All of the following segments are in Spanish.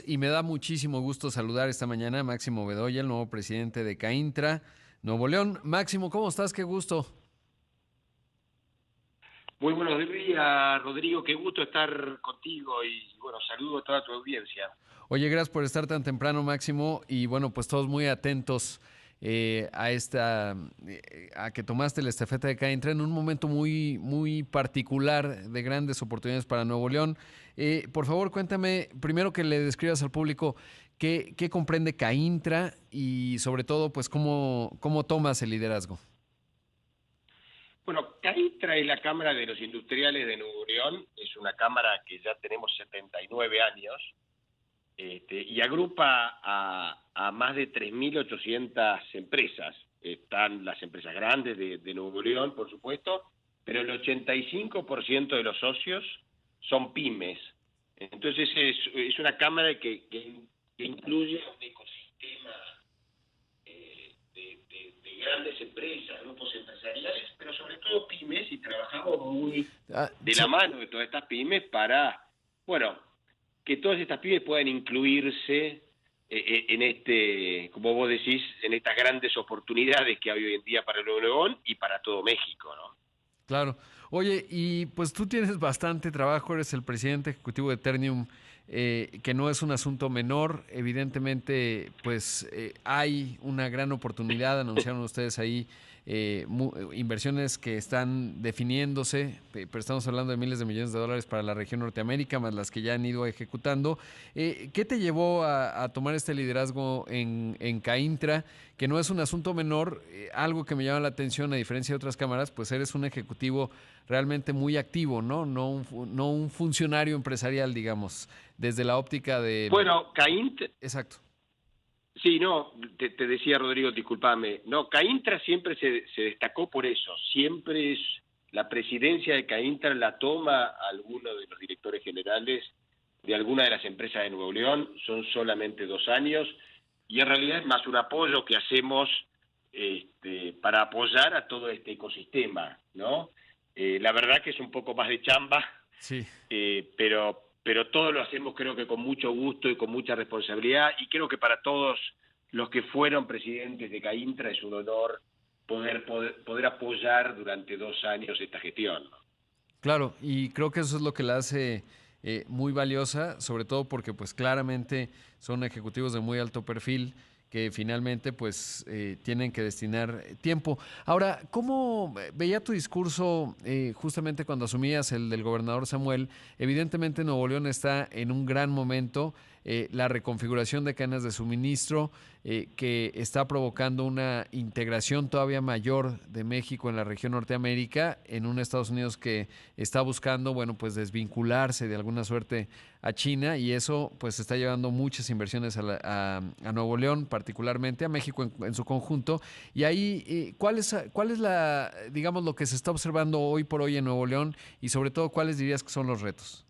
Y me da muchísimo gusto saludar esta mañana a Máximo Bedoya, el nuevo presidente de Caintra, Nuevo León. Máximo, ¿cómo estás? Qué gusto. Muy buenos días, Rodrigo. Qué gusto estar contigo y bueno, saludo a toda tu audiencia. Oye, gracias por estar tan temprano, Máximo. Y bueno, pues todos muy atentos a que tomaste la estafeta de Caintra en un momento muy particular de grandes oportunidades para Nuevo León. Por favor, cuéntame, primero que le describas al público qué comprende Caintra y sobre todo, pues cómo tomas el liderazgo. Bueno, CAITRA es la Cámara de los Industriales de Nuevo León. Es una cámara que ya tenemos 79 años y agrupa a más de 3.800 empresas. Están las empresas grandes de Nuevo León, por supuesto, pero el 85% de los socios son pymes. Entonces es una cámara que incluye un ecosistema de grandes empresas, grupos empresariales, pero sobre todo pymes, y trabajamos muy Ah, de la mano de todas estas pymes para, bueno, que todas estas pymes puedan incluirse en como vos decís, en estas grandes oportunidades que hay hoy en día para el Nuevo León y para todo México, ¿no? claro. Oye, y pues tú tienes bastante trabajo, eres el presidente ejecutivo de Ternium, que no es un asunto menor. Evidentemente, pues hay una gran oportunidad, anunciaron ustedes ahí inversiones que están definiéndose, pero estamos hablando de miles de millones de dólares para la región Norteamérica, más las que ya han ido ejecutando. ¿Qué te llevó a tomar este liderazgo en Caintra? Que no es un asunto menor, algo que me llama la atención, a diferencia de otras cámaras, pues eres un ejecutivo realmente muy activo, ¿no? No un funcionario empresarial, digamos, desde la óptica de... Bueno, Caín, Exacto. sí, no, te decía Rodrigo, discúlpame, no, Caintra siempre se destacó por eso, siempre es la presidencia de Caintra la toma alguno de los directores generales de alguna de las empresas de Nuevo León, son solamente 2 años, y en realidad es más un apoyo que hacemos para apoyar a todo este ecosistema, ¿no? La verdad que es un poco más de chamba, Sí. pero todo lo hacemos creo que con mucho gusto y con mucha responsabilidad, y creo que para todos los que fueron presidentes de CAINTRA es un honor poder apoyar durante 2 años esta gestión, ¿no? Claro, y creo que eso es lo que la hace muy valiosa, sobre todo porque pues claramente son ejecutivos de muy alto perfil que finalmente pues tienen que destinar tiempo. Ahora, ¿cómo veía tu discurso justamente cuando asumías el del gobernador Samuel? Evidentemente Nuevo León está en un gran momento, la reconfiguración de cadenas de suministro, que está provocando una integración todavía mayor de México en la región Norteamérica, en un Estados Unidos que está buscando, bueno, pues desvincularse de alguna suerte a China, y eso pues está llevando muchas inversiones a Nuevo León, particularmente a México en su conjunto. Y ahí, cuál es digamos, lo que se está observando hoy por hoy en Nuevo León y sobre todo cuáles dirías que son los retos?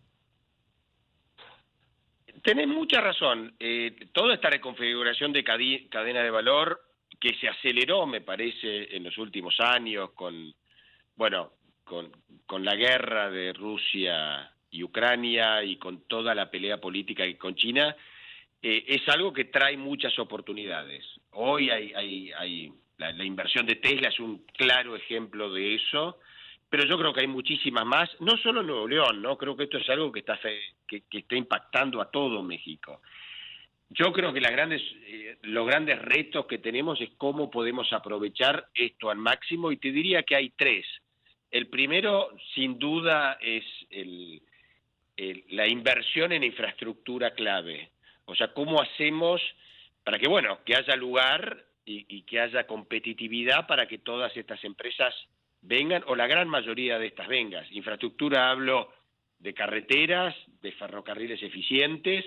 Tenés mucha razón. Toda esta reconfiguración de cadena de valor que se aceleró, me parece, en los últimos años bueno, con, con la guerra de Rusia y Ucrania y con toda la pelea política con China, es algo que trae muchas oportunidades. Hoy hay la inversión de Tesla es un claro ejemplo de eso, pero yo creo que hay muchísimas más, no solo en Nuevo León, ¿no? Creo que esto es algo que está impactando a todo México. Yo creo que los grandes retos que tenemos es cómo podemos aprovechar esto al máximo, y te diría que hay tres. El primero, sin duda, es la inversión en infraestructura clave. O sea, cómo hacemos para que, bueno, que haya lugar y que haya competitividad para que todas estas empresas vengan, o la gran mayoría de estas vengan. Infraestructura, hablo de carreteras, de ferrocarriles eficientes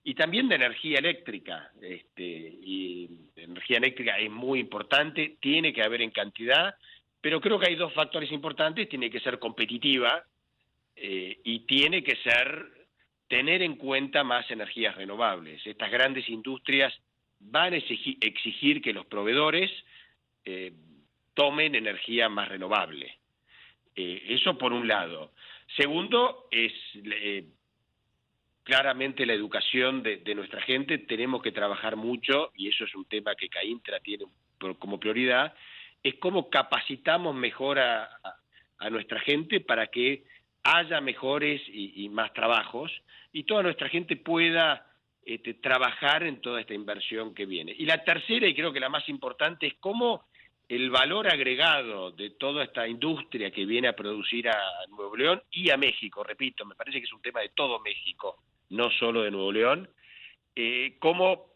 y también de energía eléctrica. Y energía eléctrica es muy importante, tiene que haber en cantidad, pero creo que hay dos factores importantes: tiene que ser competitiva, y tiene que tener en cuenta más energías renovables. Estas grandes industrias van a exigir que los proveedores eh, tomen energía más renovable. Eso por un lado. Segundo, es claramente la educación de nuestra gente, tenemos que trabajar mucho, y eso es un tema que CAINTRA tiene como prioridad, es cómo capacitamos mejor a nuestra gente para que haya mejores y más trabajos, y toda nuestra gente pueda trabajar en toda esta inversión que viene. Y la tercera, y creo que la más importante, es cómo el valor agregado de toda esta industria que viene a producir a Nuevo León y a México, repito, me parece que es un tema de todo México, no solo de Nuevo León, cómo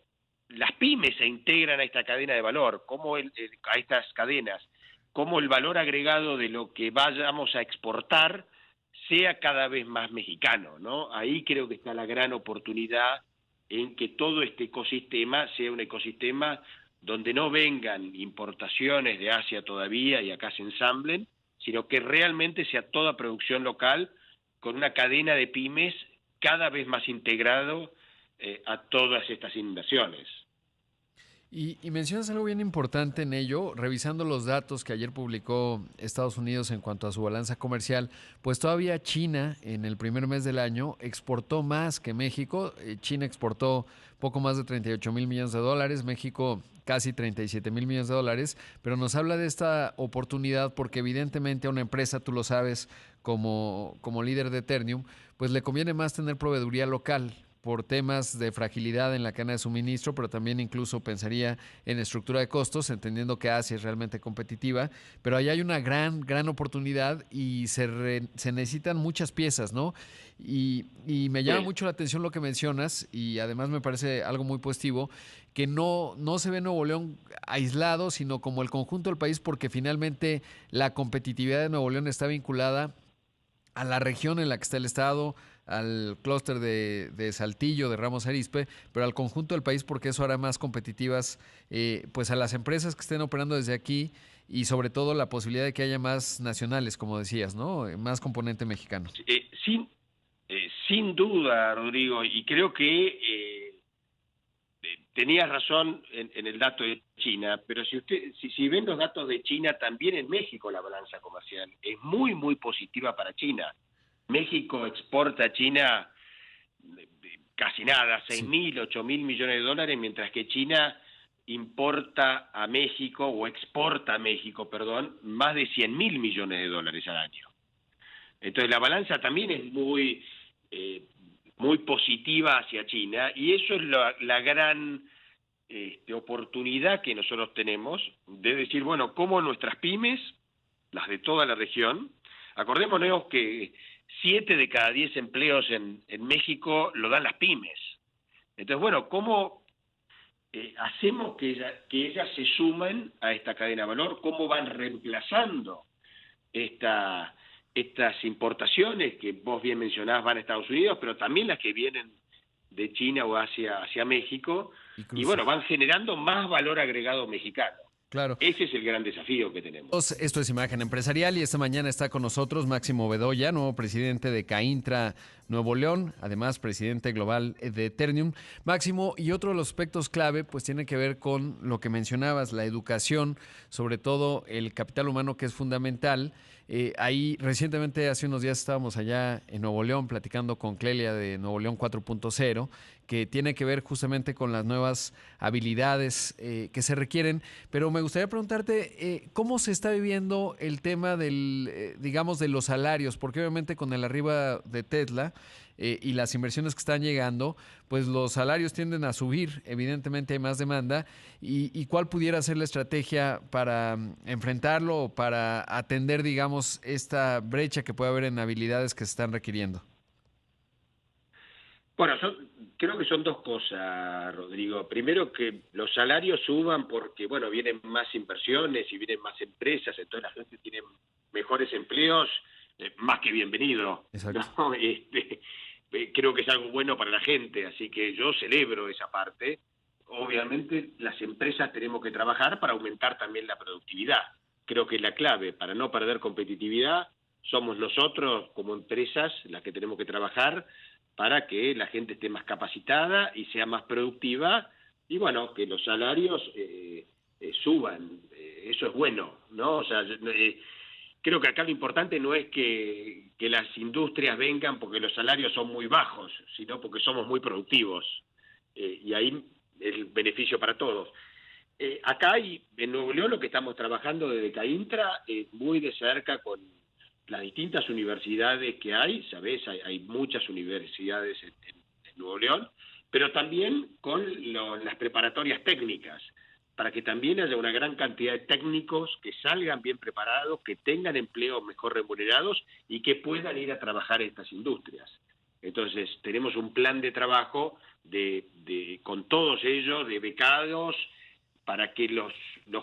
las pymes se integran a esta cadena de valor, cómo a estas cadenas, cómo el valor agregado de lo que vayamos a exportar sea cada vez más mexicano, ¿no? Ahí creo que está la gran oportunidad en que todo este ecosistema sea un ecosistema donde no vengan importaciones de Asia todavía y acá se ensamblen, sino que realmente sea toda producción local con una cadena de pymes cada vez más integrado a todas estas inversiones. Y mencionas algo bien importante en ello, revisando los datos que ayer publicó Estados Unidos en cuanto a su balanza comercial, pues todavía China en el primer mes del año exportó más que México. China exportó poco más de 38 mil millones de dólares, México casi 37 mil millones de dólares, pero nos habla de esta oportunidad porque evidentemente a una empresa, tú lo sabes, como líder de Ternium, pues le conviene más tener proveeduría local por temas de fragilidad en la cadena de suministro, pero también incluso pensaría en estructura de costos, entendiendo que Asia es realmente competitiva, pero ahí hay una gran oportunidad y se necesitan muchas piezas, ¿no? Y me llama Sí. mucho la atención lo que mencionas y además me parece algo muy positivo, que no se ve Nuevo León aislado, sino como el conjunto del país, porque finalmente la competitividad de Nuevo León está vinculada a la región en la que está el estado, al clúster de Saltillo, de Ramos Arizpe, pero al conjunto del país porque eso hará más competitivas pues a las empresas que estén operando desde aquí y sobre todo la posibilidad de que haya más nacionales, como decías, ¿no? Más componente mexicano. Sin duda, Rodrigo, y creo que tenías razón en el dato de China, pero si ven los datos de China, también en México la balanza comercial es muy positiva para China. México exporta a China casi nada, Sí. 6.000, 8.000 millones de dólares, mientras que China importa a México, o exporta a México, perdón, más de 100.000 millones de dólares al año. Entonces la balanza también es muy positiva hacia China, y eso es la gran oportunidad que nosotros tenemos de decir, bueno, cómo nuestras pymes, las de toda la región, acordémonos que 7 de cada 10 empleos en México lo dan las pymes. Entonces, bueno, ¿cómo hacemos que ellas se sumen a esta cadena de valor? ¿Cómo van reemplazando estas importaciones que vos bien mencionás van a Estados Unidos, pero también las que vienen de China o hacia México, y bueno, van generando más valor agregado mexicano? Claro. Ese es el gran desafío que tenemos. Esto es Imagen Empresarial y esta mañana está con nosotros Máximo Bedoya, nuevo presidente de CAINTRA Nuevo León, además presidente global de Ternium. Máximo, y otro de los aspectos clave pues tiene que ver con lo que mencionabas, la educación, sobre todo el capital humano que es fundamental. Ahí recientemente, hace unos días estábamos allá en Nuevo León platicando con Clelia de Nuevo León 4.0, que tiene que ver justamente con las nuevas habilidades que se requieren, pero me gustaría preguntarte cómo se está viviendo el tema digamos, de los salarios, porque obviamente con el arriba de Tesla y las inversiones que están llegando, pues los salarios tienden a subir, evidentemente hay más demanda, y cuál pudiera ser la estrategia para enfrentarlo o para atender, digamos, esta brecha que puede haber en habilidades que se están requiriendo. Bueno, creo que son dos cosas, Rodrigo. Primero, que los salarios suban porque, bueno, vienen más inversiones y vienen más empresas, entonces la gente tiene mejores empleos, más que bienvenido, Exacto. ¿no? Creo que es algo bueno para la gente, así que yo celebro esa parte. Obviamente, las empresas tenemos que trabajar para aumentar también la productividad. Creo que la clave para no perder competitividad somos nosotros como empresas las que tenemos que trabajar para que la gente esté más capacitada y sea más productiva, y bueno, que los salarios suban, eso es bueno, ¿no? O sea, creo que acá lo importante no es que las industrias vengan porque los salarios son muy bajos, sino porque somos muy productivos. Y ahí el beneficio para todos. Acá en Nuevo León lo que estamos trabajando desde CAINTRA es muy de cerca con las distintas universidades que hay, ¿sabés? Hay muchas universidades en Nuevo León, pero también con las preparatorias técnicas, para que también haya una gran cantidad de técnicos que salgan bien preparados, que tengan empleos mejor remunerados y que puedan ir a trabajar en estas industrias. Entonces, tenemos un plan de trabajo con todos ellos, de becados, para que los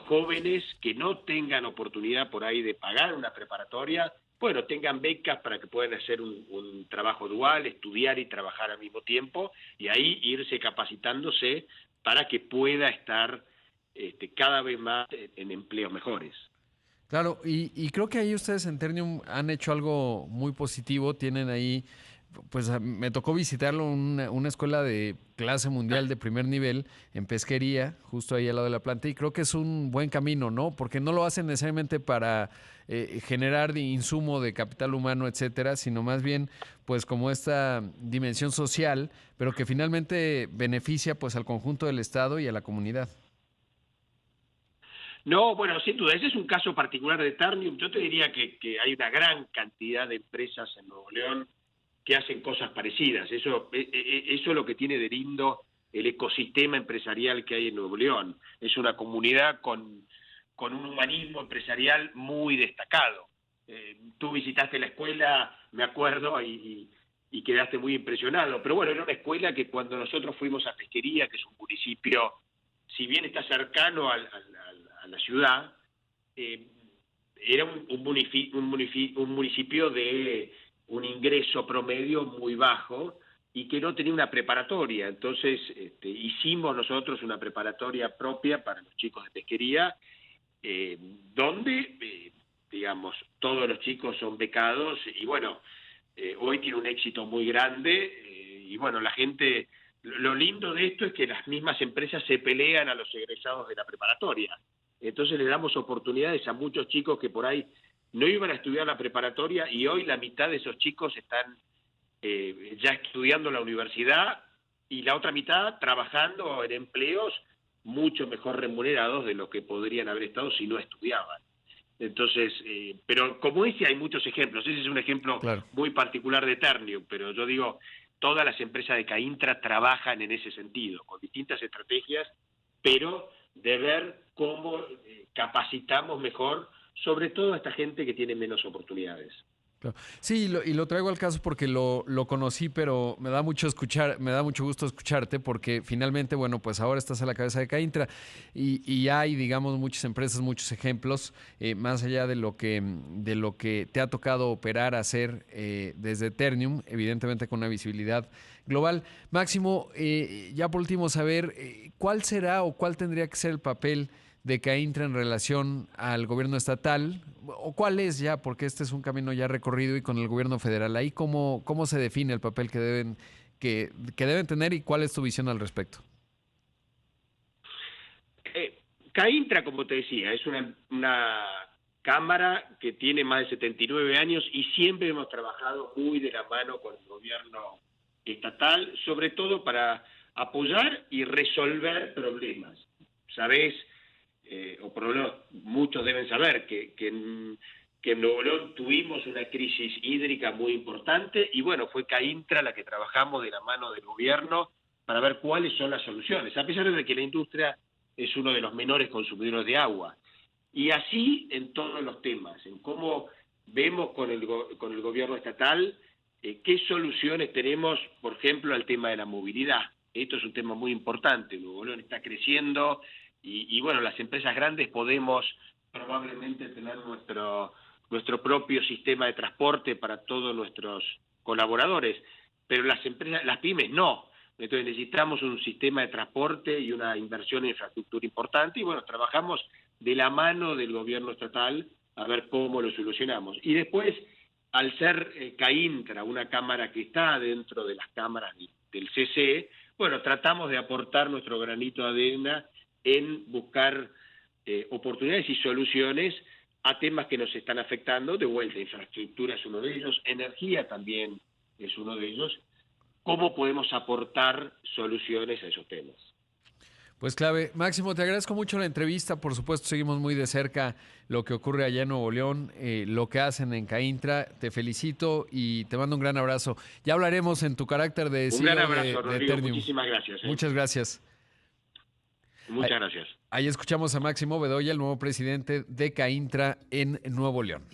jóvenes que no tengan oportunidad por ahí de pagar una preparatoria, bueno, tengan becas para que puedan hacer un trabajo dual, estudiar y trabajar al mismo tiempo, y ahí irse capacitándose para que pueda estar cada vez más en empleos mejores. Claro, y creo que ahí ustedes en Ternium han hecho algo muy positivo. Tienen ahí, pues me tocó visitarlo, una escuela de clase mundial de primer nivel en pesquería, justo ahí al lado de la planta, y creo que es un buen camino, ¿no? Porque no lo hacen necesariamente para generar de insumo de capital humano, etcétera, sino más bien, pues como esta dimensión social, pero que finalmente beneficia pues al conjunto del Estado y a la comunidad. No, bueno, sin duda, ese es un caso particular de Ternium. Yo te diría que hay una gran cantidad de empresas en Nuevo León que hacen cosas parecidas. Eso es lo que tiene de lindo el ecosistema empresarial que hay en Nuevo León. Es una comunidad con un humanismo empresarial muy destacado. Tú visitaste la escuela, me acuerdo, y quedaste muy impresionado. Pero bueno, era una escuela que cuando nosotros fuimos a Pesquería, que es un municipio, si bien está cercano a la ciudad, eh, era un municipio de un ingreso promedio muy bajo y que no tenía una preparatoria. Entonces hicimos nosotros una preparatoria propia para los chicos de pesquería, donde, digamos, todos los chicos son becados y bueno, hoy tiene un éxito muy grande y bueno, la gente, lo lindo de esto es que las mismas empresas se pelean a los egresados de la preparatoria. Entonces le damos oportunidades a muchos chicos que por ahí no iban a estudiar la preparatoria y hoy la mitad de esos chicos están ya estudiando la universidad y la otra mitad trabajando en empleos mucho mejor remunerados de lo que podrían haber estado si no estudiaban. Entonces, pero como ese hay muchos ejemplos. Ese es un ejemplo Claro. muy particular de Ternium, pero yo digo, todas las empresas de CAINTRA trabajan en ese sentido, con distintas estrategias, pero de ver cómo capacitamos mejor, sobre todo a esta gente que tiene menos oportunidades. Claro. Sí, y lo traigo al caso porque lo conocí, pero me da mucho gusto escucharte porque finalmente, bueno, pues ahora estás a la cabeza de Caintra y hay, digamos, muchas empresas, muchos ejemplos, más allá de lo que te ha tocado operar, hacer desde Ternium, evidentemente con una visibilidad global. Máximo, ya por último, saber cuál será o cuál tendría que ser el papel de CAINTRA en relación al gobierno estatal, o cuál es ya, porque este es un camino ya recorrido y con el gobierno federal. Ahí cómo se define el papel que deben tener y cuál es tu visión al respecto. CAINTRA, como te decía, es una cámara que tiene más de 79 años y siempre hemos trabajado muy de la mano con el gobierno estatal, sobre todo para apoyar y resolver problemas. ¿Sabés? O por lo menos muchos deben saber que en Nuevo León tuvimos una crisis hídrica muy importante y bueno, fue CAINTRA la que trabajamos de la mano del gobierno para ver cuáles son las soluciones, a pesar de que la industria es uno de los menores consumidores de agua. Y así en todos los temas, en cómo vemos con el gobierno estatal, qué soluciones tenemos, por ejemplo, al tema de la movilidad. Esto es un tema muy importante, Nuevo León está creciendo y bueno, las empresas grandes podemos probablemente tener nuestro propio sistema de transporte para todos nuestros colaboradores, pero las empresas, las pymes no. Entonces necesitamos un sistema de transporte y una inversión en infraestructura importante y bueno, trabajamos de la mano del gobierno estatal a ver cómo lo solucionamos. Y después, al ser CAINTRA, una cámara que está dentro de las cámaras del CCE, bueno, tratamos de aportar nuestro granito de arena en buscar oportunidades y soluciones a temas que nos están afectando. De vuelta, infraestructura es uno de ellos, energía también es uno de ellos. ¿Cómo podemos aportar soluciones a esos temas? Pues clave. Máximo, te agradezco mucho la entrevista. Por supuesto, seguimos muy de cerca lo que ocurre allá en Nuevo León, lo que hacen en Caintra. Te felicito y te mando un gran abrazo. Ya hablaremos en tu carácter de Un gran CEO abrazo, de Rodrigo. Eternium. Muchísimas gracias. Muchas gracias. Muchas gracias. Ahí escuchamos a Máximo Bedoya, el nuevo presidente de Caintra en Nuevo León.